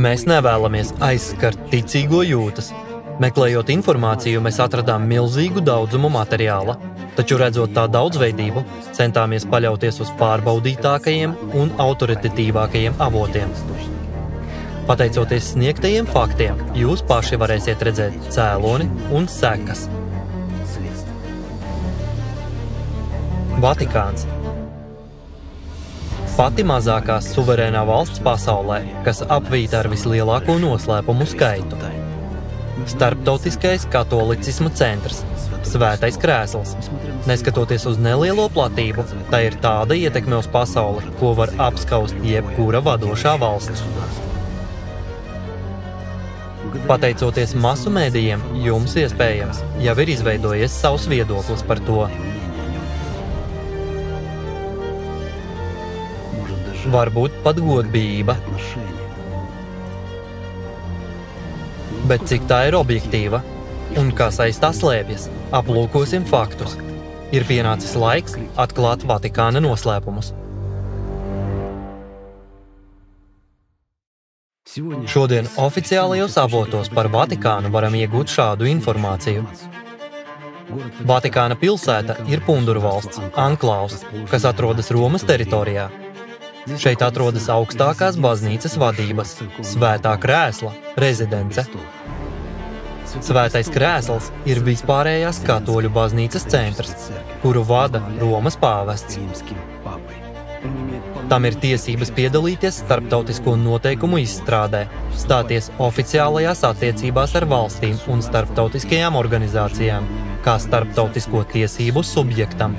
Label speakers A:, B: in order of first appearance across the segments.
A: Mēs nevēlamies aizskart ticīgo jūtas. Meklējot informāciju, mēs atradām milzīgu daudzumu materiāla, taču redzot tā daudzveidību, centāmies paļauties uz pārbaudītākajiem un autoritatīvākajiem avotiem. Pateicoties sniegtajiem faktiem, jūs paši varēsiet redzēt cēloni un sekas. Vatikāns. Pati mazākā suverēnā valsts pasaulē, kas apvīta ar vislielāko noslēpumu skaitu. Starptautiskais katolicisma centrs, Svētais krēsls. Neskatoties uz nelielo platību, tā ir tāda ietekme uz pasauli, ko var apskaust jebkura vadošā valsts. Pateicoties masu mēdījiem, jums iespējams jau ir izveidojies savs viedoklis par to. Varbūt pat godbijība. Bet cik tā ir objektīva un kas aiz tā slēpjas, aplūkosim faktus. Ir pienācis laiks atklāt Vatikāna noslēpumus. Šodien oficiālajos avotos par Vatikānu varam iegūt šādu informāciju. Vatikāna pilsēta ir Punduru valsts, anklāvs, kas atrodas Romas teritorijā. Šeit atrodas augstākās baznīcas vadības, Svētā krēsla rezidence. Svētais krēsls ir vispārējās katoļu baznīcas centrs, kuru vada Romas pāvests. Tam ir tiesības piedalīties starptautisko noteikumu izstrādē, stāties oficiālajās attiecībās ar valstīm un starptautiskajām organizācijām, kā starptautisko tiesību subjektam.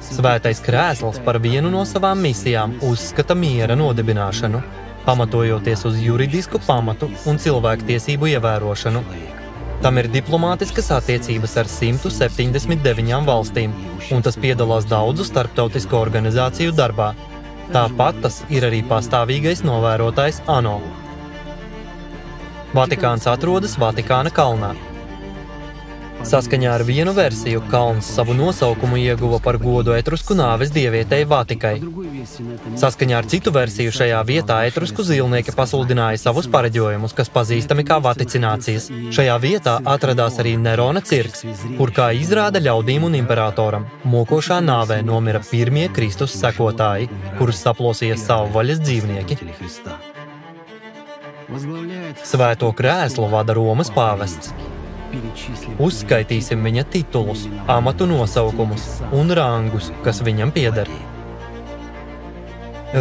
A: Svētais krēsls par vienu no savām misijām uzskata miera nodibināšanu, pamatojoties uz juridisku pamatu un cilvēktiesību ievērošanu. Tam ir diplomātiskas attiecības ar 179 valstīm, un tas piedalās daudzu starptautisko organizāciju darbā. Tāpat tas ir arī pastāvīgais novērotājs ANO. Vatikāns atrodas Vatikāna kalnā. Saskaņā ar vienu versiju, kalns savu nosaukumu ieguva par godu etrusku nāves dievietei Vatikai. Saskaņā ar citu versiju šajā vietā etrusku zilnieki pasludināja savus pareģojumus, kas pazīstami kā vaticinācijas. Šajā vietā atradās arī Nerona cirks, kur kā izrāda ļaudīm un imperatoram, mokošā nāvē nomira pirmie Kristus sekotāji, kurus saplosīja savvaļas dzīvnieki. Svēto krēslu vada Romas pāvests. Uzskaitīsim viņa titulus, amatu nosaukumus un rangus, kas viņam pieder.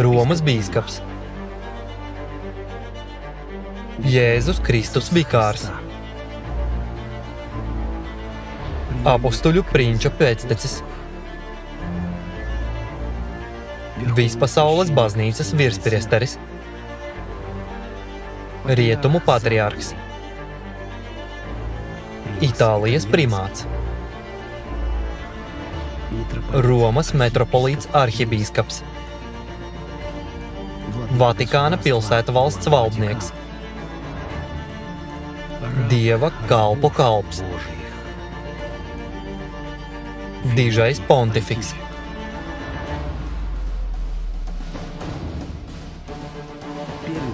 A: Romas bīskaps. Jēzus Kristus vikārs. Apostuļu prinča pēctecis. Vispasaules baznīcas virspriesteris. Rietumu patriarhs. Itālijas primāts. Romas metropolīts arhibīskaps. Vatikāna pilsēta valsts valdnieks. Dieva kalpu kalps. Dižais pontifiks.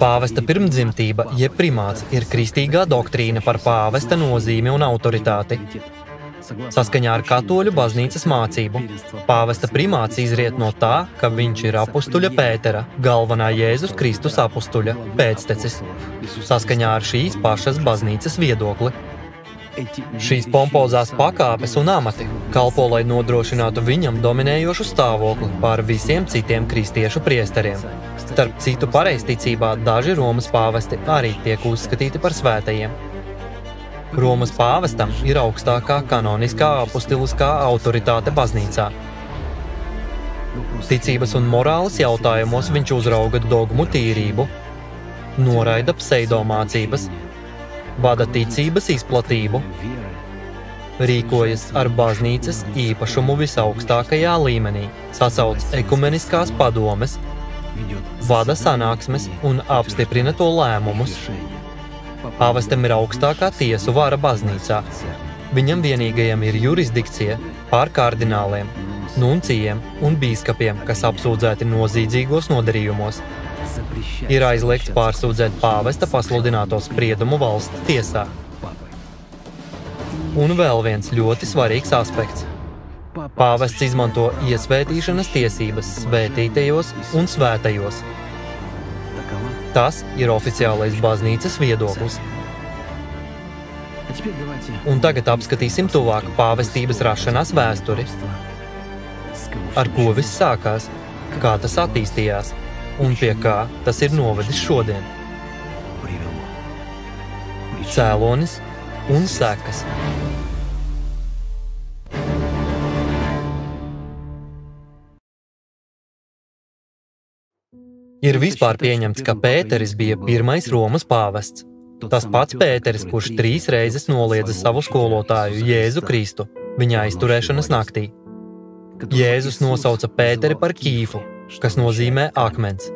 A: Pāvesta pirmdzimtība, jeb primāts, ir kristīgā doktrīna par pāvesta nozīmi un autoritāti. Saskaņā ar katoļu baznīcas mācību, pāvesta primāts izriet no tā, ka viņš ir apustuļa Pētera, galvenā Jēzus Kristus apustuļa, pēctecis, saskaņā ar šīs pašas baznīcas viedokli. Šīs pompozās pakāpes un amati kalpo, lai nodrošinātu viņam dominējošu stāvokli pār visiem citiem kristiešu priesteriem. Starp citu pareizticībā daži Romas pāvesti arī tiek uzskatīti par svētajiem. Romas pāvestam ir augstākā kanoniskā apostiliskā autoritāte baznīcā. Ticības un morāles jautājumos viņš uzrauga dogmu tīrību, noraida pseidomācības, vada ticības izplatību, rīkojas ar baznīcas īpašumu visaugstākajā līmenī, sasauc ekumeniskās padomes, vada sanāksmes un apstiprina to lēmumus. Pāvestam ir augstākā tiesu vara baznīcā. Viņam vienīgajam ir jurisdikcija pār kardināliem, nuncijiem un bīskapiem, kas apsūdzēti nozīdzīgos nodarījumos. Ir aizliegts pārsūdzēt pāvesta pasludināto spriedumu valsts tiesā. Un vēl viens ļoti svarīgs aspekts. Pāvests izmanto iesvētīšanas tiesības svētītajos un svētajos. Tas ir oficiālais baznīcas viedoklis. Un tagad apskatīsim tuvāk pāvestības rašanās vēsturi. Ar ko viss sākās, kā tas attīstījās un pie kā tas ir novedis šodien. Cēlonis un sekas. Ir vispār pieņemts, ka Pēteris bija pirmais Romas pāvests. Tas pats Pēteris, kurš 3 reizes noliedza savu skolotāju Jēzu Kristu viņa aizturēšanas naktī. Jēzus nosauca Pēteri par Kīfu, kas nozīmē akmens.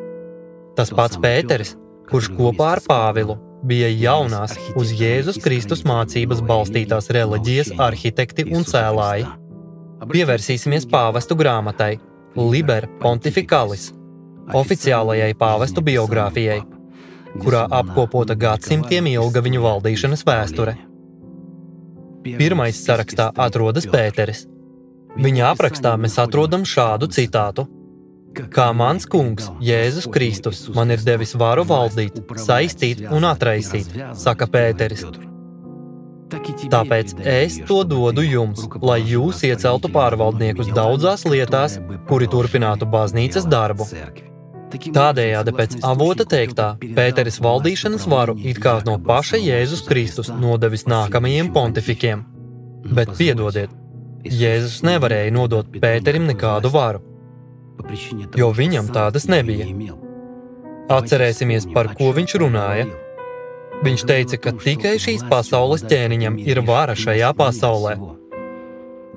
A: Tas pats Pēteris, kurš kopā ar Pāvilu bija jaunās uz Jēzus Kristus mācības balstītās reliģijas arhitekti un cēlāji. Pievērsīsimies pāvestu grāmatai Liber Pontificalis, oficiālajai pāvestu biogrāfijai, kurā apkopota gadsimtiem ilga viņu valdīšanas vēsture. Pirmais sarakstā atrodas Pēteris. Viņa aprakstā mēs atrodam šādu citātu: Kā mans kungs, Jēzus Kristus, man ir devis varu valdīt, saistīt un atraisīt, saka Pēteris. Tāpēc es to dodu jums, lai jūs ieceltu pārvaldniekus daudzās lietās, kuri turpinātu baznīcas darbu. Tādējādi pēc avota teiktā, Pēteris valdīšanas varu it kā no paša Jēzus Kristus nodevis nākamajiem pontifikiem. Bet piedodiet, Jēzus nevarēja nodot Pēterim nekādu varu, jo viņam tādas nebija. Atcerēsimies, par ko viņš runāja. Viņš teica, ka tikai šīs pasaules ķēniņam ir vara šajā pasaulē.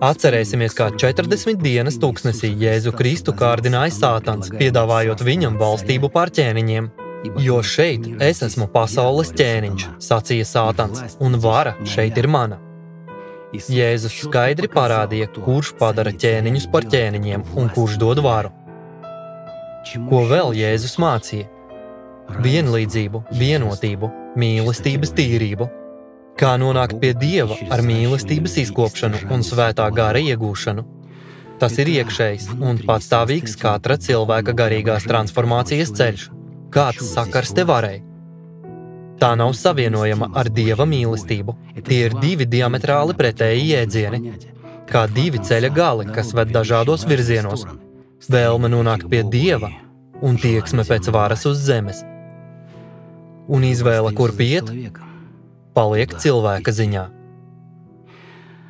A: Atcerēsimies, kā 40 dienas tūkstnesī Jēzu Kristu kārdināja Sātans, piedāvājot viņam valstību pār ķēniņiem. Jo šeit es esmu pasaules ķēniņš, sacīja Sātans, un vara šeit ir mana. Jēzus skaidri parādīja, kurš padara ķēniņus par ķēniņiem un kurš dod varu. Ko vēl Jēzus mācīja? Vienlīdzību, vienotību, mīlestības tīrību. Kā nonākt pie Dieva ar mīlestības izkopšanu un svētā gara iegūšanu. Tas ir iekšējs un patstāvīgs katra cilvēka garīgās transformācijas ceļš. Kāds sakars te varai? Tā nav savienojama ar Dieva mīlestību. Tie ir 2 diametrāli pretēji jēdzieni, kā 2 ceļa gali, kas ved dažādos virzienos. Vēlme nonākt pie Dieva un tieksme pēc varas uz zemes. Un izvēle, kur iet, paliek cilvēka ziņā.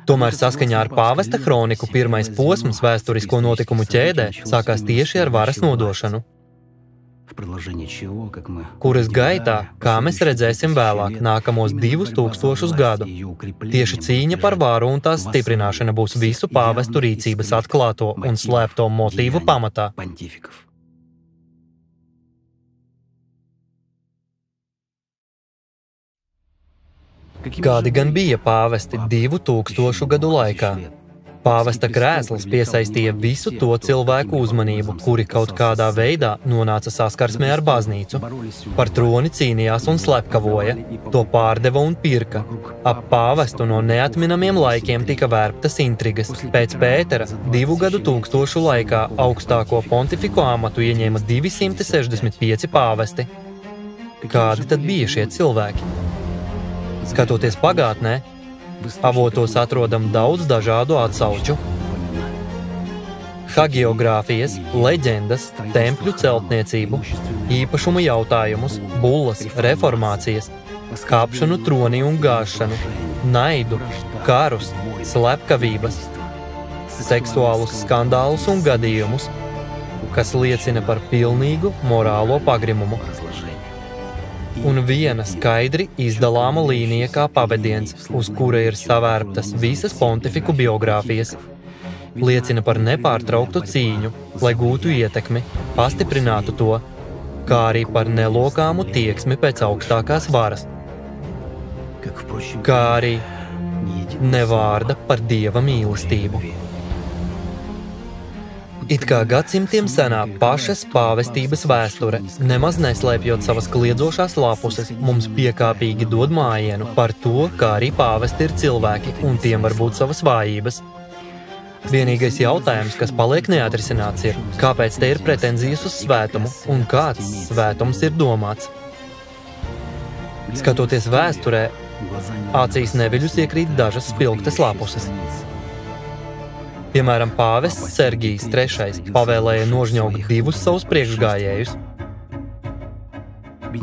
A: Tomēr saskaņā ar pāvesta kroniku pirmais posms vēsturisko notikumu ķēdē sākās tieši ar varas nodošanu, kuras gaitā, kā mēs redzēsim vēlāk, nākamos 2000 gadu, tieši cīņa par varu un tās stiprināšana būs visu pāvestu rīcības atklāto un slēpto motīvu pamatā. Kādi gan bija pāvesti 2000 gadu laikā? Pāvesta krēsls piesaistīja visu to cilvēku uzmanību, kuri kaut kādā veidā nonāca saskarsmē ar baznīcu. Par troni cīnījās un slepkavoja, to pārdeva un pirka. Ap pāvestu no neatminamiem laikiem tika vērptas intrigas. Pēc Pētera 2 gadu tūkstošu laikā augstāko pontifiku amatu ieņēma 265 pāvesti. Kādi tad bija šie cilvēki? Skatoties pagātnē, avotos atrodam daudz dažādu atsauču. Hagiogrāfijas, leģendas, tempļu celtniecību, īpašumu jautājumus, bullas, reformācijas, kāpšanu tronī un gāšanu, naidu, karus, slepkavības, seksuālus skandālus un gadījumus, kas liecina par pilnīgu morālo pagrimumu. Un viena skaidri izdalāma līnija kā pavadiens, uz kura ir savērptas visas pontifiku biogrāfijas, liecina par nepārtrauktu cīņu, lai gūtu ietekmi, pastiprinātu to, kā arī par nelokāmu tieksmi pēc augstākās varas, kā arī nevārda par Dieva mīlestību. It kā gadsimtiem senā pašas pāvestības vēsture, nemaz neslēpjot savas kliedzošās lapuses, mums piekāpīgi dod mājienu par to, kā arī pāvesti ir cilvēki, un tiem var būt savas vājības. Vienīgais jautājums, kas paliek neatrisināts, ir, kāpēc te ir pretenzijas uz svētumu, un kāds svētums ir domāts. Skatoties vēsturē, acīs neviļus iekrīt dažas spilgtas lapuses. Piemēram, pāvests Sergijs III pavēlēja nožņaukt divus savus priekšgājējus.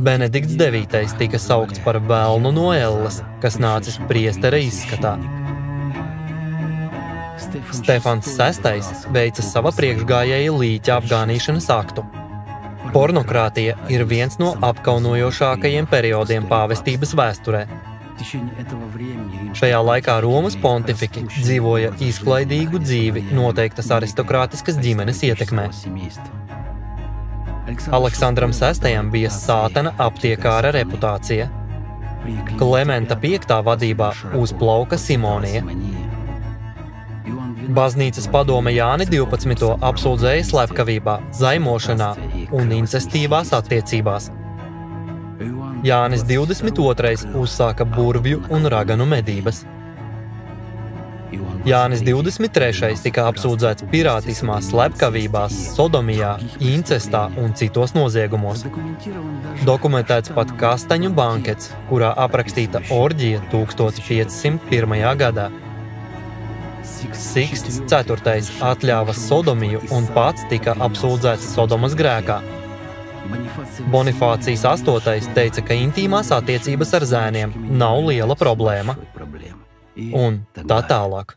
A: Benedikts IX tika saukts par velnu no elles, kas nācis priestera izskatā. Stefans VI veica sava priekšgājēja līķa apgānīšanas aktu. Pornokrātija ir viens no apkaunojošākajiem periodiem pāvestības vēsturē. Šajā laikā Romas pontifiki dzīvoja izklaidīgu dzīvi noteiktas aristokrātiskas ģimenes ietekmē. Aleksandram VI bija sātana aptiekāra reputācija. Klementa V vadībā uzplauka Simonija. Baznīcas padome Jāni 12. apsūdzēja slepkavībā, zaimošanā un incestīvās attiecībās. Jānis 22. uzsāka burvju un raganu medības. Jānis 23. tika apsūdzēts pirātismā, slepkavībās, sodomijā, incestā un citos noziegumos. Dokumentēts pat kastaņu bankets, kurā aprakstīta orģija 1501. gadā. Siksts IV. Atļāva sodomiju un pats tika apsūdzēts sodomas grēkā. Bonifācijas VIII. Teica, ka intīmās attiecības ar zēniem nav liela problēma. Un tā tālāk.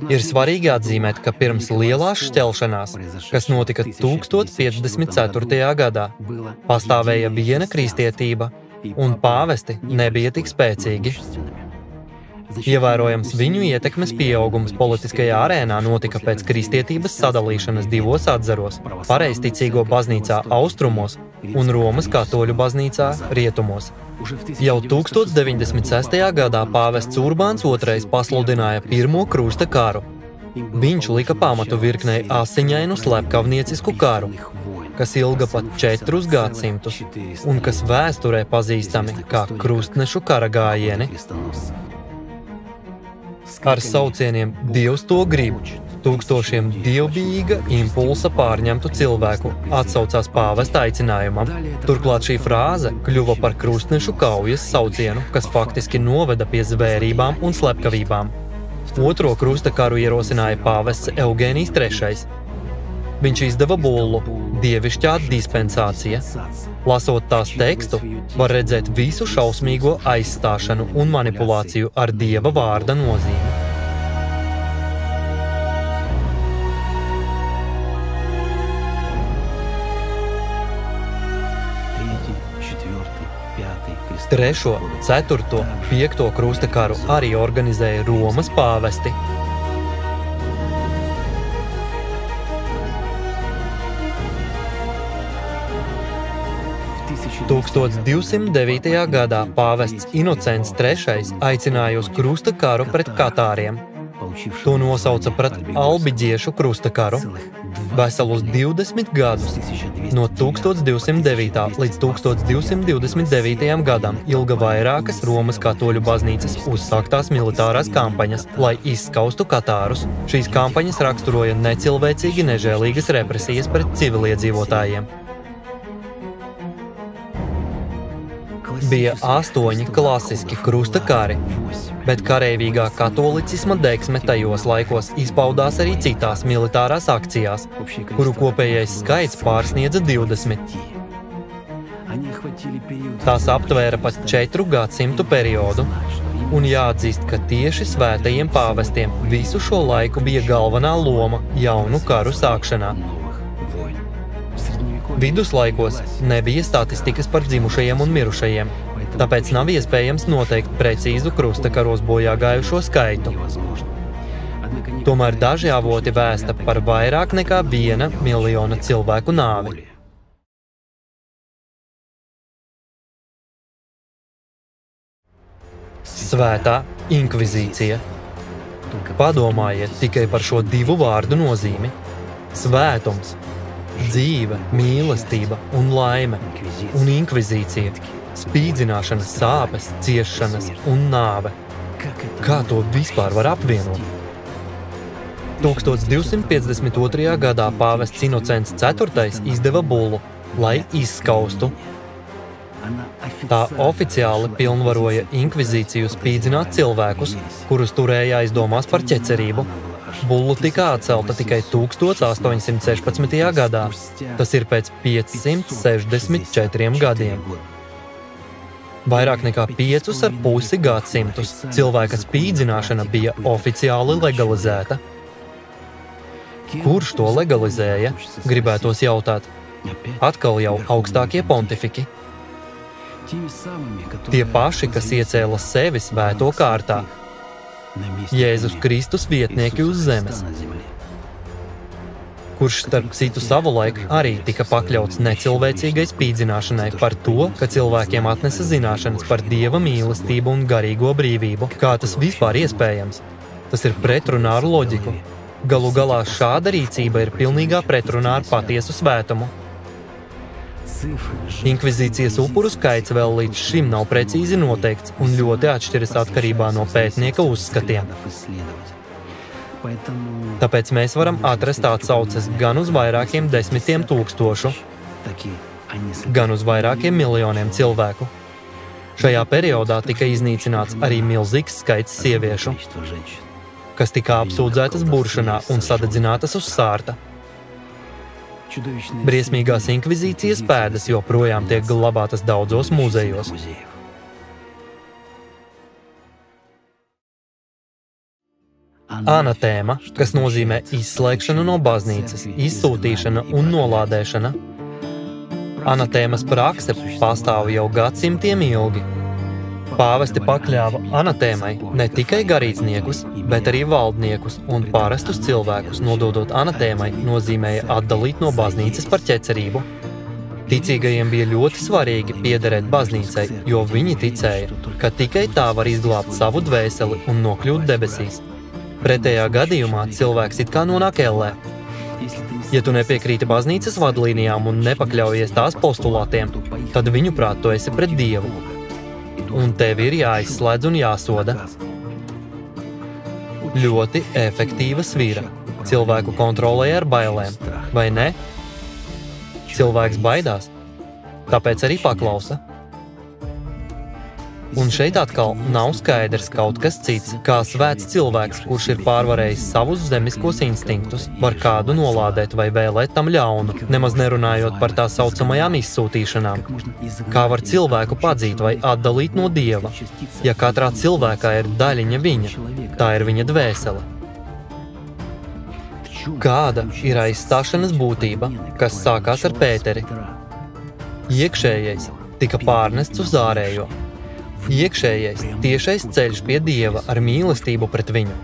A: Ir svarīgi atzīmēt, ka pirms lielās šķelšanās, kas notika 1054. gadā, pastāvēja viena kristietība, un pāvesti nebija tik spēcīgi. Ievērojams viņu ietekmes pieaugums politiskajā arēnā notika pēc kristietības sadalīšanas divos atzaros – pareizticīgo baznīcā austrumos un Romas katoļu baznīcā rietumos. Jau 1096. gadā pāvests Urbāns II pasludināja pirmo krusta karu. Viņš lika pamatu virknei asiņainu slepkavniecisku karu, kas ilga pat 4 gadsimtus un kas vēsturē pazīstami kā krustnešu kara gājieni. Ar saucieniem "Dievs to grib" tūkstošiem dievbijīga impulsa pārņemtu cilvēku atsaucās pāvesta aicinājumam. Turklāt šī frāze kļuva par krustnešu kaujas saucienu, kas faktiski noveda pie zvērībām un slepkavībām. Otro krusta karu ierosināja pāvests Eugēnijs III. Viņš izdeva bullu "Dievišķā dispensācija". Lasot tās tekstu, var redzēt visu šausmīgo aizstāšanu un manipulāciju ar Dieva vārda nozīmi. Trešo, 4., 5. krusta karu arī organizēja Romas pāvesti. 1209. gadā pāvests Inocents III aicināja uz krusta karu pret katāriem. To nosauca par albiģiešu krusta karu. Veselus 20 gadus, no 1209. līdz 1229. gadam, ilga vairākas Romas katoļu baznīcas uzsāktās militārās kampaņas, lai izskaustu katārus. Šīs kampaņas raksturoja necilvēcīgi nežēlīgas represijas pret civiliedzīvotājiem. Bija 8 klasiski krusta kari, bet kareivīgā katolicisma degsme tajos laikos izpaudās arī citās militārās akcijās, kuru kopējais skaits pārsniedza 20. Tās aptvēra pat 4 gadsimtu periodu, un jāatzīst, ka tieši svētajiem pāvestiem visu šo laiku bija galvenā loma jaunu karu sākšanā. Viduslaikos nebija statistikas par dzimušajiem un mirušajiem, tāpēc nav iespējams noteikt precīzu krusta karos bojā gājušo skaitu. Tomēr daži avoti vēsta par vairāk nekā 1 miljona cilvēku nāvi. Svētā inkvizīcija. Padomājiet tikai par šo divu vārdu nozīmi. Svētums, dzīve, mīlestība un laime, un inkvizīcija, spīdzināšana, sāpes, ciešanas un nāve. Kā to vispār var apvienot? 1252. gadā pāvests Inocents IV izdeva bullu, lai izskaustu. Tā oficiāli pilnvaroja inkvizīciju spīdzināt cilvēkus, kurus turēja aizdomās par ķecerību. Bullu tika atcelta tikai 1816. gadā, tas ir pēc 564 gadiem. Vairāk nekā 5,5 gadsimtus cilvēka spīdzināšana bija oficiāli legalizēta. Kurš to legalizēja, gribētos jautāt? Atkal jau augstākie pontifiki. Tie paši, kas iecēla sevi svēto kārtā. Jēzus Kristus vietnieki uz zemes, kurš starp citu savulaik arī tika pakļauts necilvēcīgai spīdzināšanai par to, ka cilvēkiem atnesa zināšanas par Dieva mīlestību un garīgo brīvību. Kā tas vispār iespējams? Tas ir pretrunā ar loģiku. Galu galā šāda rīcība ir pilnīgā pretrunā ar patiesu svētumu. Inkvizīcijas upuru skaits vēl līdz šim nav precīzi noteikts un ļoti atšķiras atkarībā no pētnieka uzskatiem. Tāpēc mēs varam atrast atsauces gan uz vairākiem desmitiem tūkstošu, gan uz vairākiem miljoniem cilvēku. Šajā periodā tika iznīcināts arī milzīgs skaits sieviešu, kas tika apsūdzētas buršanā un sadedzinātas uz sārta. Briesmīgās inkvizīcijas pēdas joprojām tiek glabātas daudzos muzejos. Anatēma, kas nozīmē izslēgšanu no baznīcas, izsūtīšana un nolādēšana. Anatēmas prakse pastāv jau gadsimtiem ilgi. Pāvesti pakļāva anatēmai ne tikai garīdzniekus, bet arī valdniekus un parastus cilvēkus, nododot anatēmai nozīmēja atdalīt no baznīcas par ķecerību. Ticīgajiem bija ļoti svarīgi piederēt baznīcai, jo viņi ticēja, ka tikai tā var izglābt savu dvēseli un nokļūt debesīs. Pretējā gadījumā cilvēks it kā nonāk ellē. Ja tu nepiekrīti baznīcas vadlīnijām un nepakļaujies tās postulātiem, tad viņuprāt tu esi pret Dievu. Un tevi ir jāizslēdz un jāsoda. Ļoti efektīva svīra. Cilvēku kontrolē ar bailēm, vai ne? Cilvēks baidās, tāpēc arī paklausa. Un šeit atkal nav skaidrs kaut kas cits, kā svēts cilvēks, kurš ir pārvarējis savus zemiskos instinktus, var kādu nolādēt vai vēlēt tam ļaunu, nemaz nerunājot par tā saucamajām izsūtīšanām. Kā var cilvēku padzīt vai atdalīt no Dieva, ja katrā cilvēkā ir daļiņa viņa, tā ir viņa dvēsele? Kāda ir aizstāšanas būtība, kas sākās ar Pēteri? Iekšējais tika pārnests uz ārējo. Iekšējais, tiešais ceļš pie Dieva ar mīlestību pret viņu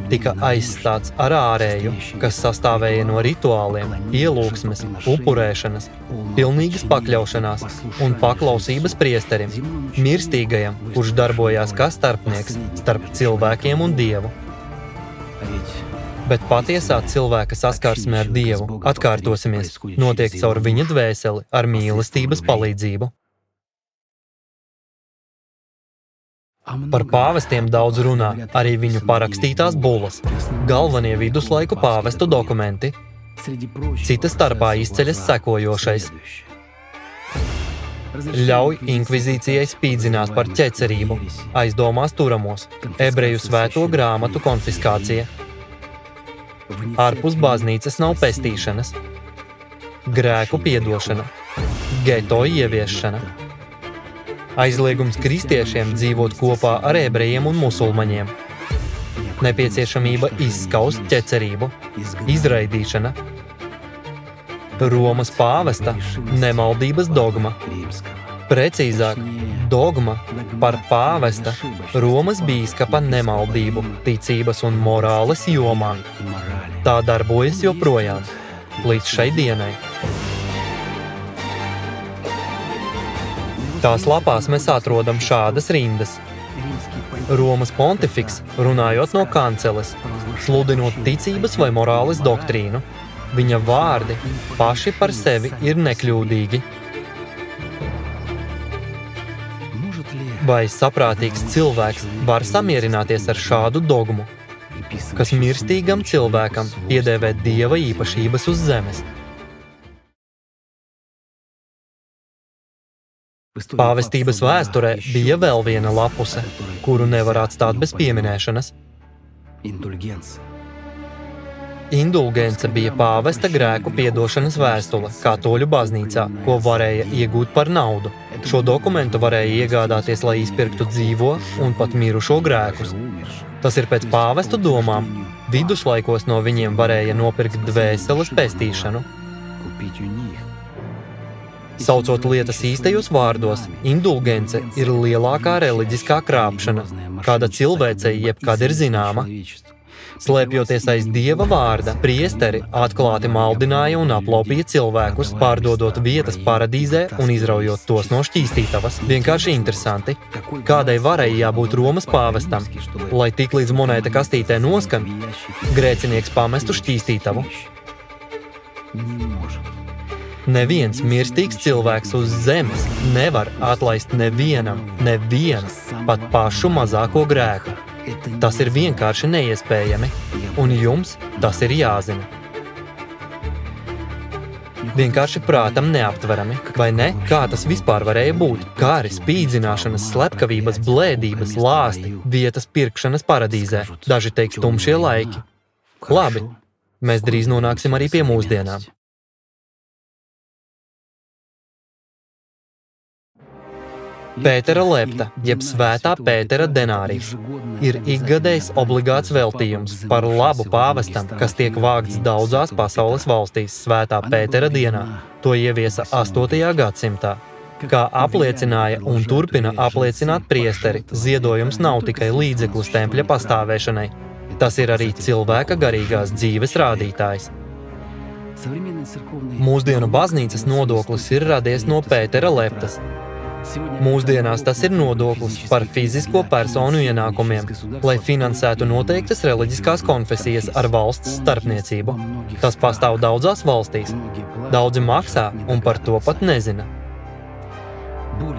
A: tika aizstāts ar ārēju, kas sastāvēja no rituāliem, ielūgsmes, upurēšanas, pilnīgas pakļaušanās un paklausības priesterim, mirstīgajam, kurš darbojās kā starpnieks starp cilvēkiem un Dievu. Bet patiesā cilvēka saskarsme ar Dievu, atkārtosimies, notiek caur viņa dvēseli ar mīlestības palīdzību. Par pāvestiem daudz runā arī viņu parakstītās bullas, galvenie viduslaiku pāvestu dokumenti. Cita starpā izceļas sekojošais. Ļauj inkvizīcijai spīdzināt par ķecerību, aizdomās turamos, ebreju svēto grāmatu konfiskācija. Ārpus baznīcas nav pestīšanas, grēku piedošana, geto ieviešana. Aizliegums kristiešiem dzīvot kopā ar ebrejiem un musulmaņiem. Nepieciešamība izskaust ķecerību, izraidīšana. Romas pāvesta nemaldības dogma. Precīzāk, dogma par pāvesta Romas bīskapa nemaldību, ticības un morāles jomā. Tā darbojas joprojām, līdz šai dienai. Tās lapās mēs atrodam šādas rindas. Romas pontifiks, runājot no kanceles, sludinot ticības vai morāles doktrīnu, viņa vārdi paši par sevi ir nekļūdīgi. Vai saprātīgs cilvēks var samierināties ar šādu dogmu, kas mirstīgam cilvēkam piedēvē Dieva īpašības uz zemes? Pāvestības vēsturē bija vēl viena lapuse, kuru nevar atstāt bez pieminēšanas. Indulgence bija pāvesta grēku piedošanas vēstule katoļu baznīcā, ko varēja iegūt par naudu. Šo dokumentu varēja iegādāties, lai izpirktu dzīvo un pat mirušo grēkus. Tas ir pēc pāvestu domām. Viduslaikos no viņiem varēja nopirkt dvēseles pestīšanu. Saucot lietas īstajos vārdos, indulgence ir lielākā reliģiskā krāpšana, kāda cilvēcei jebkad ir zināma. Slēpjoties aiz Dieva vārda, priesteri atklāti maldināja un aplaupīja cilvēkus, pārdodot vietas paradīzē un izraujot tos no šķīstītavas. Vienkārši interesanti, kādai varai jābūt Romas pāvestam, lai tik līdz monēta kastītē noskan, grēcinieks pamestu šķīstītavu. Neviens mirstīgs cilvēks uz zemes nevar atlaist nevienu, pat pašu mazāko grēku. Tas ir vienkārši neiespējami, un jums tas ir jāzina. Vienkārši prātam neaptverami, vai ne? Kā tas vispār varēja būt? Kāri, spīdzināšanas, slepkavības, blēdības, lāsti, vietas pirkšanas paradīzē. Daži teiks tumšie laiki. Labi, mēs drīz nonāksim arī pie mūsdienām. Pētera lepta, jeb svētā Pētera denārijs, ir ikgadējs obligāts veltījums par labu pāvestam, kas tiek vākts daudzās pasaules valstīs svētā Pētera dienā. To ieviesa 8. gadsimtā. Kā apliecināja un turpina apliecināt priesteri, ziedojums nav tikai līdzeklis tempļa pastāvēšanai. Tas ir arī cilvēka garīgās dzīves rādītājs. Mūsdienu baznīcas nodoklis ir radies no Pētera leptas. Mūsdienās tas ir nodoklis par fizisko personu ienākumiem, lai finansētu noteiktas reliģiskās konfesijas ar valsts starpniecību. Tas pastāv daudzās valstīs. Daudzi maksā un par to pat nezina.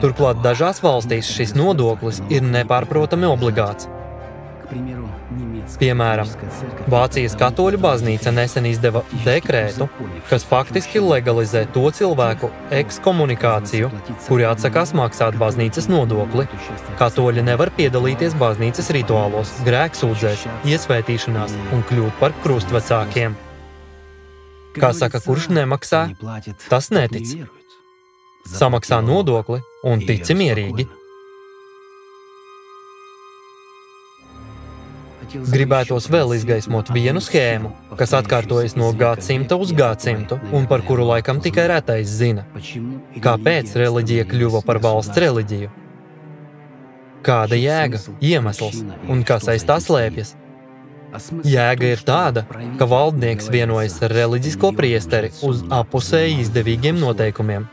A: Turklāt dažās valstīs šis nodoklis ir nepārprotami obligāts. Piemēram, Vācijas katoļu baznīca nesen izdeva dekrētu, kas faktiski legalizē to cilvēku ekskomunikāciju, kuri atsakās maksāt baznīcas nodokli. Katoļi nevar piedalīties baznīcas rituālos, grēksūdzēs, iesvētīšanās un kļūt par krustvecākiem. Kā saka, kurš nemaksā, tas netic. Samaksā nodokli un tici mierīgi. Gribētos vēl izgaismot vienu schēmu, kas atkārtojas no gadsimta uz gadsimtu un par kuru laikam tikai retais zina. Kāpēc reliģija kļuva par valsts reliģiju? Kāda jēga, iemesls un kas aiz tā slēpjas? Jēga ir tāda, ka valdnieks vienojas ar reliģisko priesteri uz apusēji izdevīgiem noteikumiem.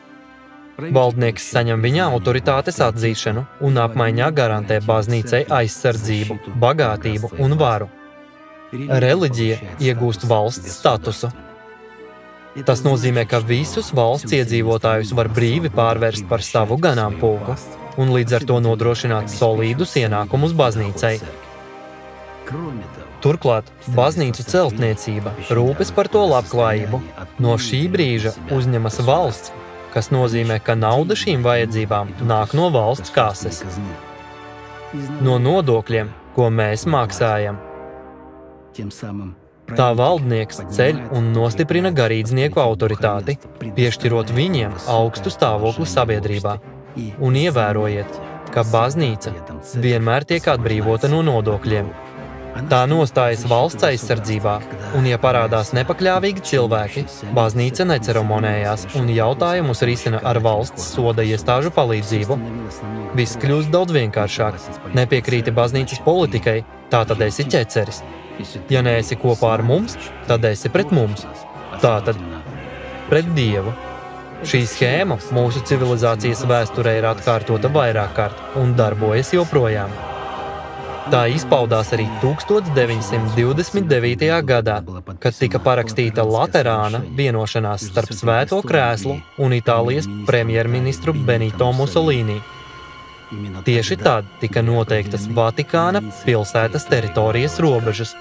A: Valdnieks saņem viņa autoritātes atzīšanu un apmaiņā garantē baznīcai aizsardzību, bagātību un varu. Reliģija iegūst valsts statusu. Tas nozīmē, ka visus valsts iedzīvotājus var brīvi pārvērst par savu ganāmpulku un līdz ar to nodrošināt solīdus ienākumus baznīcai. Turklāt, baznīcu celtniecība rūpes par to labklājību. No šī brīža uzņemas valsts, kas nozīmē, ka nauda šīm vajadzībām nāk no valsts kases. No nodokļiem, ko mēs maksājam. Tā valdnieks ceļ un nostiprina garīdznieku autoritāti, piešķirot viņiem augstu stāvokli sabiedrībā. Un ievērojiet, ka baznīca vienmēr tiek atbrīvota no nodokļiem. Tā nostājas valsts aizsardzībā, un ja parādās nepakļāvīgi cilvēki, baznīca neceremonējās un jautājumus risina ar valsts soda iestāžu palīdzību. Viss kļūst daudz vienkāršāk. Nepiekrīti baznīcas politikai, tā tad esi ķeceris. Ja neesi kopā ar mums, tad esi pret mums. Tātad pret Dievu. Šī schēma mūsu civilizācijas vēsturē ir atkārtota vairāk kārt un darbojas joprojām. Tā izpaudās arī 1929. gadā, kad tika parakstīta Laterāna vienošanās starp Svēto Krēslu un Itālijas premjerministru Benito Mussolini. Tieši tad tika noteiktas Vatikāna pilsētas teritorijas robežas.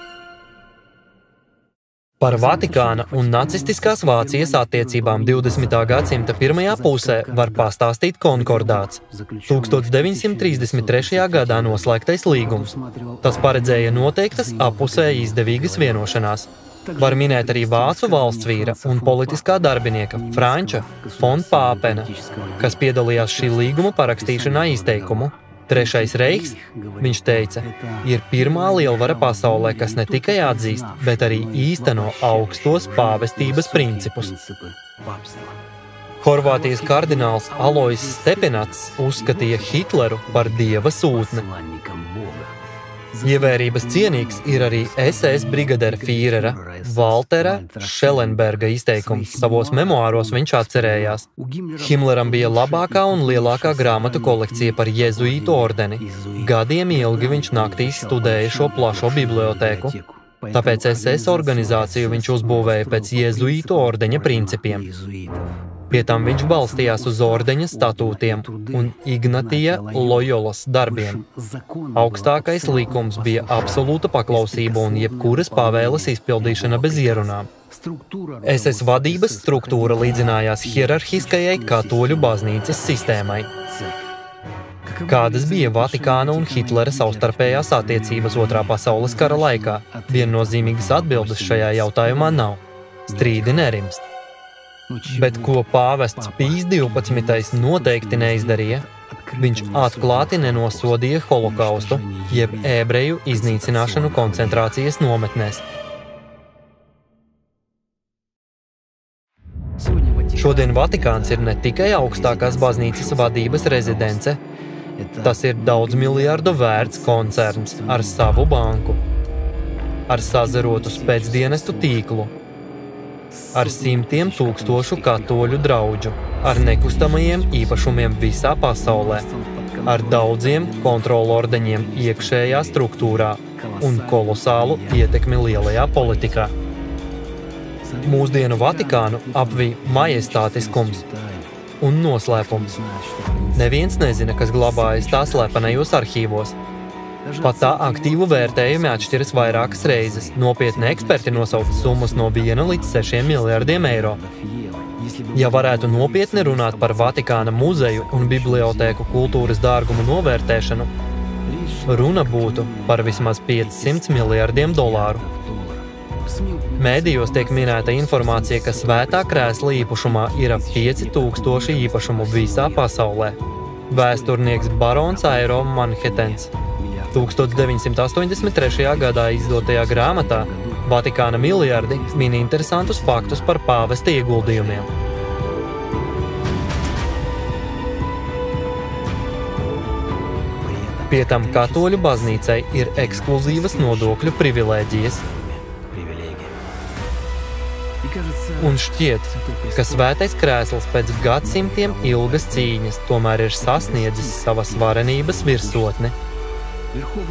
A: Par Vatikāna un nacistiskās Vācijas attiecībām 20. gadsimta pirmajā pusē var pastāstīt konkordāts, 1933. gadā noslēgtais līgums. Tas paredzēja noteiktas appusēji izdevīgas vienošanās. Var minēt arī vācu valstsvīra un politiskā darbinieka Franča von Pāpena, kas piedalījās šī līguma parakstīšanā izteikumu. Trešais reichs, viņš teica, ir pirmā lielvara pasaulē, kas ne tikai atzīst, bet arī īsteno augstos pāvestības principus. Horvātijas kardināls Alojs Stepinacs uzskatīja Hitleru par dieva sūtni. Ievērības cienīgs ir arī SS brigadera Fīrera Valtera Šelenberga izteikums. Savos memoāros viņš atcerējās. Himleram bija labākā un lielākā grāmatu kolekcija par jezuītu ordeni. Gadiem ilgi viņš naktīs studēja šo plašo bibliotēku. Tāpēc SS organizāciju viņš uzbūvēja pēc jezuītu ordeņa principiem. Pie tam viņš balstījās uz ordeņa statūtiem un Ignatija Lojolas darbiem. Augstākais likums bija absolūta paklausība un jebkuras pavēles izpildīšana bez ierunām. SS vadības struktūra līdzinājās hierarhiskajai katoļu baznīcas sistēmai. Kādas bija Vatikāna un Hitlera savstarpējās attiecības Otrā pasaules kara laikā? Viennozīmīgas atbildes šajā jautājumā nav. Strīdi nerimst. Bet ko pāvests Pijs 12. noteikti neizdarīja, viņš atklāti nenosodīja holokaustu, jeb ebreju iznīcināšanu koncentrācijas nometnēs. Šodien Vatikāns ir ne tikai augstākās baznīcas vadības rezidence, tas ir daudz miljardu vērts koncerns ar savu banku, ar sazarotu spēcdienestu tīklu, ar simtiem tūkstošu katoļu draudžu, ar nekustamajiem īpašumiem visā pasaulē, ar daudziem kontrolordeņiem iekšējā struktūrā un kolosālu ietekmi lielajā politikā. Mūsdienu Vatikānu apvij majestātiskums un noslēpums. Neviens nezina, kas glabājas tā slepenajos arhīvos. Pat tā aktīvu vērtējumi atšķiras vairākas reizes. Nopietni eksperti nosauc summas no 1 līdz 6 miljardiem eiro. Ja varētu nopietni runāt par Vatikāna muzeju un bibliotēku kultūras dārgumu novērtēšanu, runa būtu par vismaz 500 miljardiem dolāru. Mēdījos tiek minēta informācija, ka Svētā Krēsla īpašumā ir ap 5000 īpašumu visā pasaulē. Vēsturnieks barons Airo Manhetens 1983. gadā izdotajā grāmatā Vatikāna miljardi min interesantus faktus par pāvesta ieguldījumiem. Pie tam katoļu baznīcai ir ekskluzīvas nodokļu privilēģijas. Un šķiet, ka Svētais Krēsls pēc gadsimtiem ilgas cīņas tomēr ir sasniedzis savas varenības virsotni.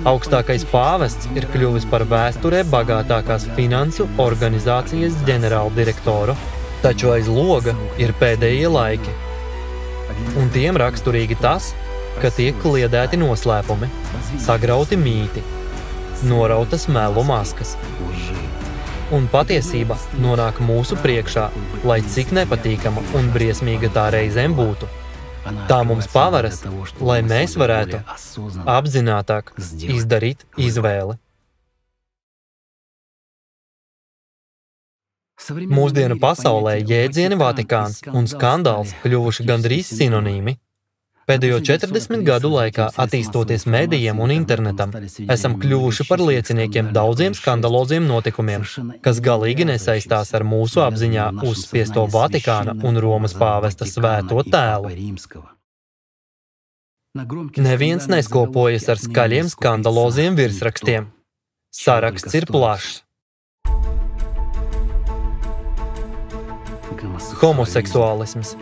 A: Augstākais pāvests ir kļuvis par vēsturē bagātākās finansu organizācijas ģenerāldirektoru, taču aiz loga ir pēdējie laiki. Un tiem raksturīgi tas, ka tiek kliedēti noslēpumi, sagrauti mīti, norautas melu maskas. Un patiesība nonāk mūsu priekšā, lai cik nepatīkama un briesmīga tā reizēm būtu. Tā mums pavaras, lai mēs varētu apzinātāk izdarīt izvēli. Mūsdienu pasaulē jēdzieni Vatikāns un skandāls kļuvuši gandrīz sinonīmi. Pēdējo 40 gadu laikā, attīstoties medijiem un internetam, esam kļuvuši par lieciniekiem daudziem skandaloziem notikumiem, kas galīgi nesaistās ar mūsu apziņā uzspiesto Vatikāna un Romas pāvesta svēto tēlu. Neviens neskopojas ar skaļiem skandaloziem virsrakstiem. Saraksts ir plašs. Homoseksuālisms.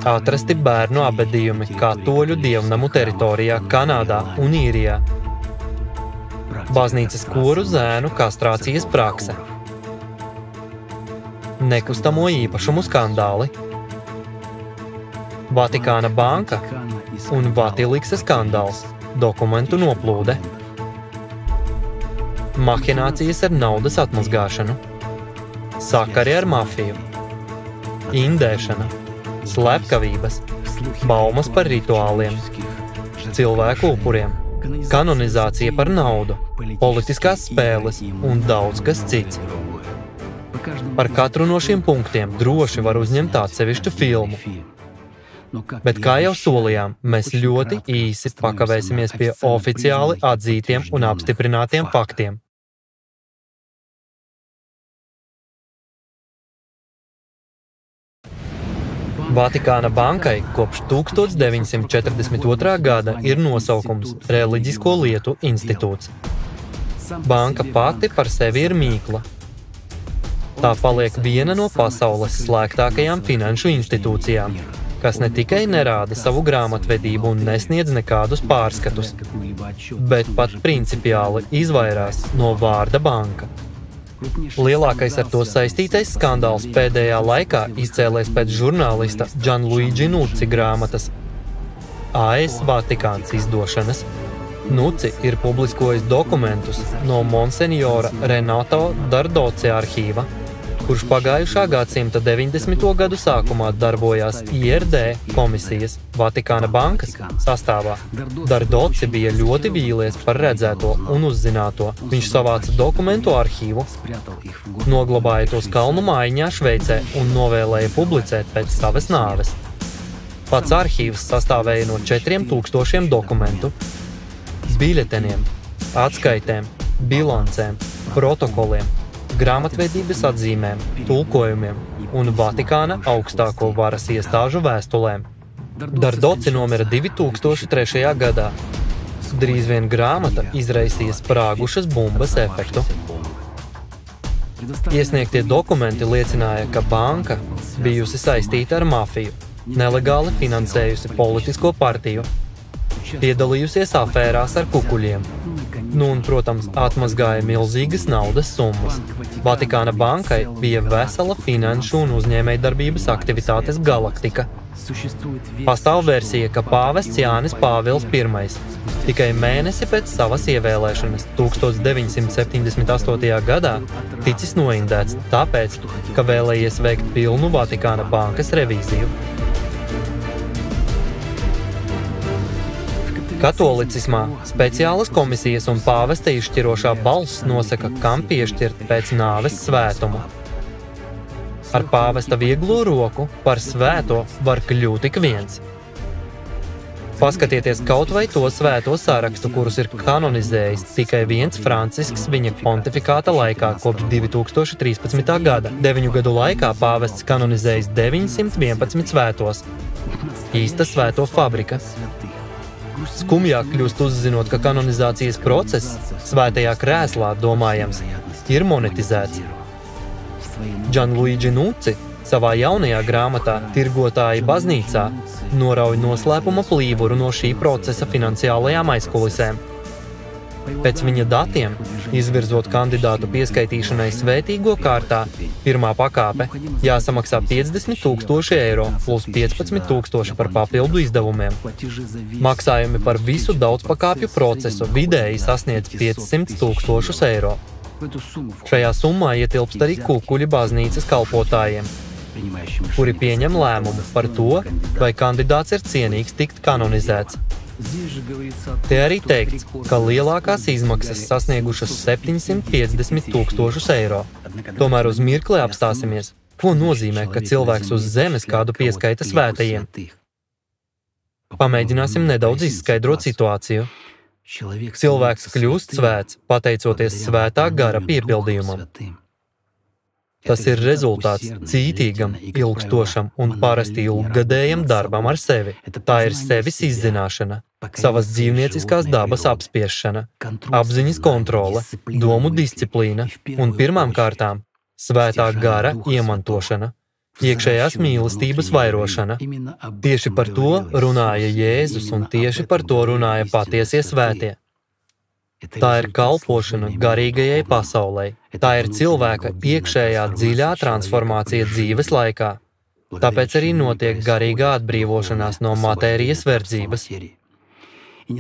A: Atrasti bērnu abedījumi katoļu dievnamu teritorijā Kanādā un Īrijā. Baznīcas koru zēnu kastrācijas prakse. Nekustamo īpašumu skandāli. Vatikāna banka un Vatiliksa skandāls. Dokumentu noplūde. Mahinācijas ar naudas atmazgāšanu. Sakari ar mafiju. Indēšana. Slepkavības. Baumas par rituāliem. Cilvēku upuriem. Kanonizācija par naudu. Politiskās spēles un daudz kas cits. Par katru no šiem punktiem droši var uzņemt atsevišķu filmu. Bet, kā jau solījām, mēs ļoti īsi pakavēsimies pie oficiāli atzītiem un apstiprinātiem faktiem. Vatikāna bankai kopš 1942. gada ir nosaukums Reliģisko lietu institūts. Banka pati par sevi ir mīkla. Tā paliek viena no pasaules slēgtākajām finanšu institūcijām, kas ne tikai nerāda savu grāmatvedību un nesniedz nekādus pārskatus, bet pat principiāli izvairās no vārda banka. Lielākais ar to saistītais skandāls pēdējā laikā izcēlēs pēc žurnālista Gianluigi Nucci grāmatas AS Vatikāns izdošanas. Nucci ir publiskojis dokumentus no Monsignora Renato Dardoci arhīva, kurš pagājušā gadsimta 90. gadu sākumā darbojās IRD komisijas Vatikāna bankas sastāvā. Dardoci bija ļoti vīlies par redzēto un uzzināto. Viņš savāca dokumentu arhīvu, noglabāja tos kalnu mājiņā Šveicē un novēlēja publicēt pēc savas nāves. Pats arhīvs sastāvēja no 4000 dokumentu, biļeteniem, atskaitēm, bilancēm, protokoliem, grāmatvedības atzīmēm, tulkojumiem un Vatikāna augstāko varas iestāžu vēstulēm. Dardoci nomira 2003. gadā. Drīz vien grāmata izraisīja sprāgušas bumbas efektu. Iesniegtie dokumenti liecināja, ka banka bijusi saistīta ar mafiju, nelegāli finansējusi politisko partiju, piedalījusies afērās ar kukuļiem. Un, protams, atmazgāja milzīgas naudas summas. Vatikāna bankai bija vesela finanšu un uzņēmējdarbības aktivitātes galaktika. Pastāv versija, ka pāvests Jānis Pāvils I tikai mēnesi pēc savas ievēlēšanas 1978. gadā ticis noindēts tāpēc, ka vēlējies veikt pilnu Vatikāna bankas revīziju. Katolicismā speciālas komisijas un pāvesta izšķirošā balss nosaka, kam piešķirt pēc nāves svētumu. Ar pāvesta vieglo roku par svēto var kļūt ik viens. Paskatieties kaut vai to svēto sarakstu, kurus ir kanonizējis tikai viens Francisks viņa pontifikāta laikā kopš 2013. gada. 9 gadu laikā pāvests kanonizējis 911 svētos. Īsta svēto fabrika. Skumjāk kļūst uzzinot, ka kanonizācijas process svētajā krēslā, domājams, ir monetizēts. Gianluigi Nucci savā jaunajā grāmatā Tirgotāji baznīcā norauj noslēpuma plīvuru no šī procesa finansiālajām aizkulisēm. Pēc viņa datiem, izvirzot kandidātu pieskaitīšanai svētīgo kārtā, pirmā pakāpe jāsamaksā 50 000 eiro plus 15 000 par papildu izdevumiem. Maksājumi par visu daudzpakāpju procesu vidēji sasniedz 500 000 eiro. Šajā summā ietilpst arī kukuļi baznīcas kalpotājiem, kuri pieņem lēmumu par to, vai kandidāts ir cienīgs tikt kanonizēts. Te arī teikts, ka lielākās izmaksas sasniegušas 750 000 eiro. Tomēr uz mirkli apstāsimies, ko nozīmē, ka cilvēks uz zemes kādu pieskaita svētajiem. Pamēģināsim nedaudz izskaidrot situāciju. Cilvēks kļūst svēts, pateicoties svētā gara piepildījumam. Tas ir rezultāts cītīgam, ilgstošam un parasti ilggadējam darbam ar sevi. Tā ir sevis izzināšana, savas dzīvnieciskās dabas apspiešana, apziņas kontrole, domu disciplīna un pirmām kārtām svētā gara iemantošana. iekšējās mīlestības vairošana. Tieši par to runāja Jēzus un tieši par to runāja patiesie svētie. Tā ir kalpošana garīgajai pasaulei. Tā ir cilvēka iekšējā dziļā transformācija dzīves laikā. Tāpēc arī notiek garīgā atbrīvošanās no matērijas verdzības.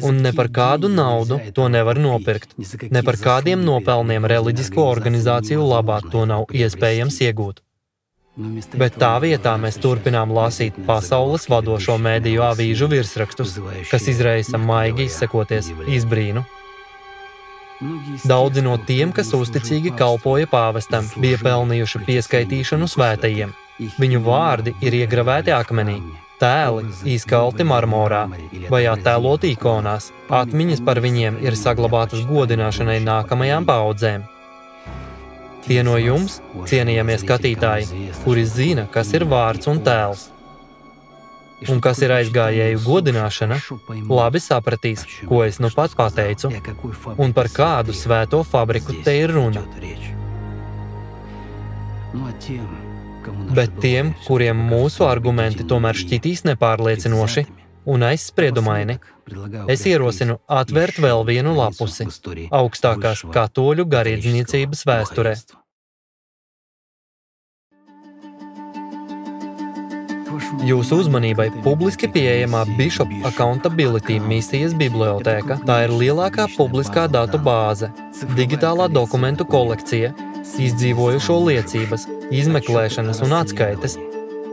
A: Un ne par kādu naudu to nevar nopirkt. Ne par kādiem nopelniem reliģisko organizāciju labā to nav iespējams iegūt. Bet tā vietā mēs turpinām lasīt pasaules vadošo mediju avīžu virsrakstus, kas izraisa maigi izsakoties izbrīnu. Daudzi no tiem, kas uzticīgi kalpoja pāvestam, bija pelnījuši pieskaitīšanu svētajiem. Viņu vārdi ir iegravēti akmenī, tēli izkalti marmorā vai attēlot ikonās. Atmiņas par viņiem ir saglabātas godināšanai nākamajām paaudzēm. Tie no jums, cienījamie skatītāji, kuri zina, kas ir vārds un tēls, un kas ir aizgājēju godināšana, labi sapratīs, ko es nu pat pateicu, un par kādu svēto fabriku te ir runa. Bet tiem, kuriem mūsu argumenti tomēr šķitīs nepārliecinoši un aizspriedumaini, es ierosinu atvērt vēl vienu lapusi augstākās katoļu garīdzniecības vēsturē. Jūsu uzmanībai publiski pieejamā Bishop Accountability misijas bibliotēka. Tā ir lielākā publiskā datu bāze, digitālā dokumentu kolekcija, izdzīvojušo liecības, izmeklēšanas un atskaites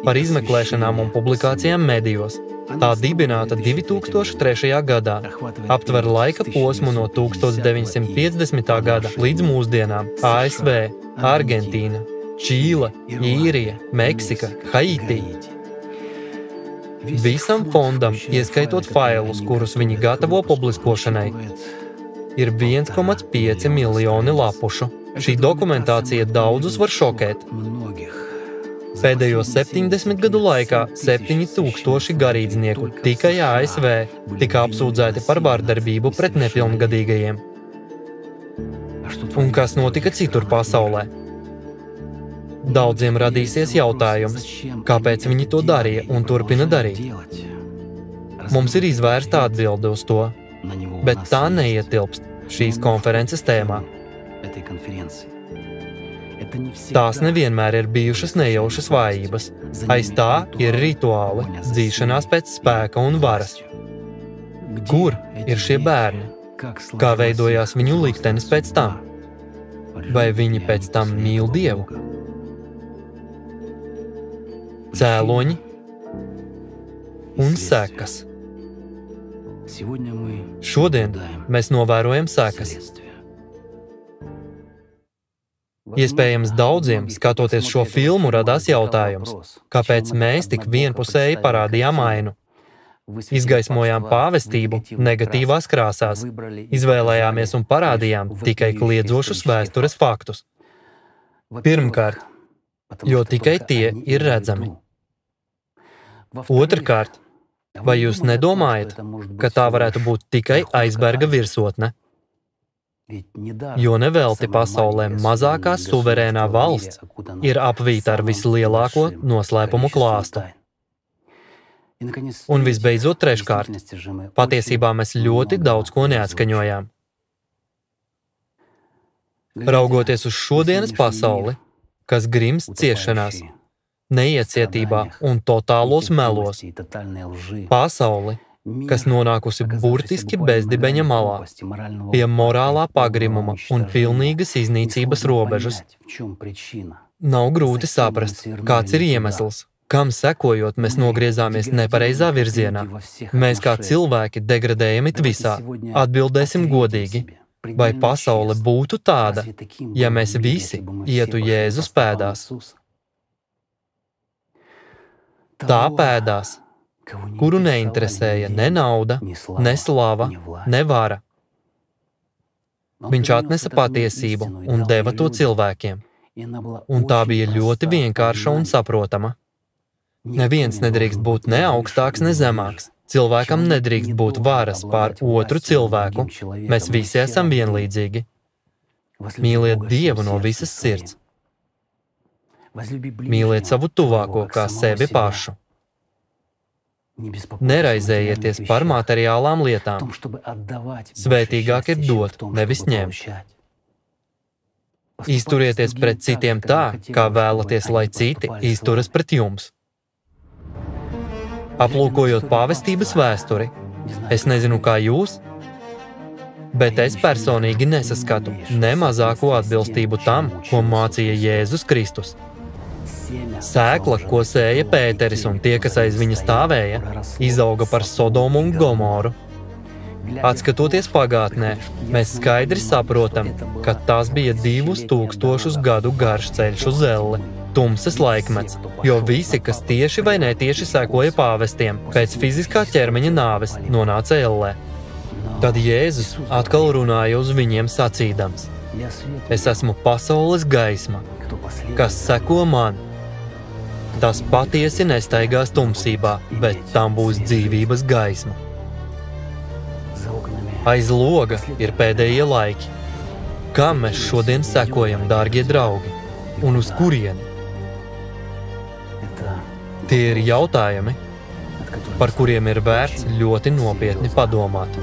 A: par izmeklēšanām un publikācijām medijos. Tā dibināta 2003. gadā, aptver laika posmu no 1950. gada līdz mūsdienām ASV, Argentīna, Čīle, Īrija, Meksika, Haiti. Visam fondam, ieskaitot failus, kurus viņi gatavo publiskošanai, ir 1,5 miljoni lapušu. Šī dokumentācija daudzus var šokēt. Pēdējo 70 gadu laikā 7000 garīdznieku tikai ASV tika apsūdzēti par vardarbību pret nepilngadīgajiem. Un kas notika citur pasaulē? Daudziem radīsies jautājums, kāpēc viņi to darīja un turpina darīt. Mums ir izvērsta atbilde uz to, bet tā neietilpst šīs konferences tēmā. Tās nevienmēr ir bijušas nejaušas vājības. Aiz tā ir rituāli, dzīšanās pēc spēka un varas. Kur ir šie bērni? Kā veidojās viņu liktenis pēc tam? Vai viņi pēc tam mīl Dievu? Cēloņi un sekas. Šodien mēs novērojam sekas. Iespējams, daudziem, skatoties šo filmu, radās jautājums, kāpēc mēs tik vienpusēji parādījām ainu. Izgaismojām pāvestību negatīvās krāsās, izvēlējāmies un parādījām tikai kliedzošus vēstures faktus. Pirmkārt, jo tikai tie ir redzami. Otrkārt, vai jūs nedomājat, ka tā varētu būt tikai aizberga virsotne? Jo nevelti pasaulē mazākā suverēnā valsts ir apvīta ar vislielāko noslēpumu klāstu. Un visbeidzot treškārt, patiesībā mēs ļoti daudz ko neatskaņojām. Raugoties uz šodienas pasauli, kas grimst ciešanās, neiecietībā un totālos melos, pasauli, kas nonākusi burtiski bezdibeņa malā, pie morālā pagrimuma un pilnīgas iznīcības robežas. Nav grūti saprast, kāds ir iemesls, kam sekojot mēs nogriezāmies nepareizā virzienā. Mēs kā cilvēki degradējam it visā. Atbildēsim godīgi. Vai pasaule būtu tāda, ja mēs visi ietu Jēzus pēdās? Tā pēdās, kuru neinteresēja ne nauda, ne slava, ne vara. Viņš atnesa patiesību un deva to cilvēkiem. Un tā bija ļoti vienkārša un saprotama. Neviens nedrīkst būt ne augstāks, ne zemāks. Cilvēkam nedrīkst būt varas pār otru cilvēku. Mēs visi esam vienlīdzīgi. Mīliet Dievu no visas sirds. Mīliet savu tuvāko kā sevi pašu. Neraizējieties par materiālām lietām. Svētīgāk ir dot, nevis ņemt. Izturieties pret citiem tā, kā vēlaties, lai citi izturas pret jums. Aplūkojot pāvestības vēsturi, es nezinu, kā jūs, bet es personīgi nesaskatu ne mazāko atbilstību tam, ko mācīja Jēzus Kristus. Sēkla, ko sēja Pēteris un tie, kas aiz viņa stāvēja, izauga par Sodomu un Gomoru. Atskatoties pagātnē, mēs skaidri saprotam, ka tas bija 2000 gadu garš ceļš uz elli, tumsas laikmets, jo visi, kas tieši vai netieši sekoja pāvestiem, pēc fiziskā ķermeņa nāves nonāca ellē. Tad Jēzus atkal runāja uz viņiem sacīdams: Es esmu pasaules gaisma, kas seko man. Tas patiesi nestaigās tumsībā, bet tam būs dzīvības gaisma. Aiz loga ir pēdējie laiki. Kam mēs šodien sekojam, dārgie draugi, un uz kurieni? Tie ir jautājumi, par kuriem ir vērts ļoti nopietni padomāt.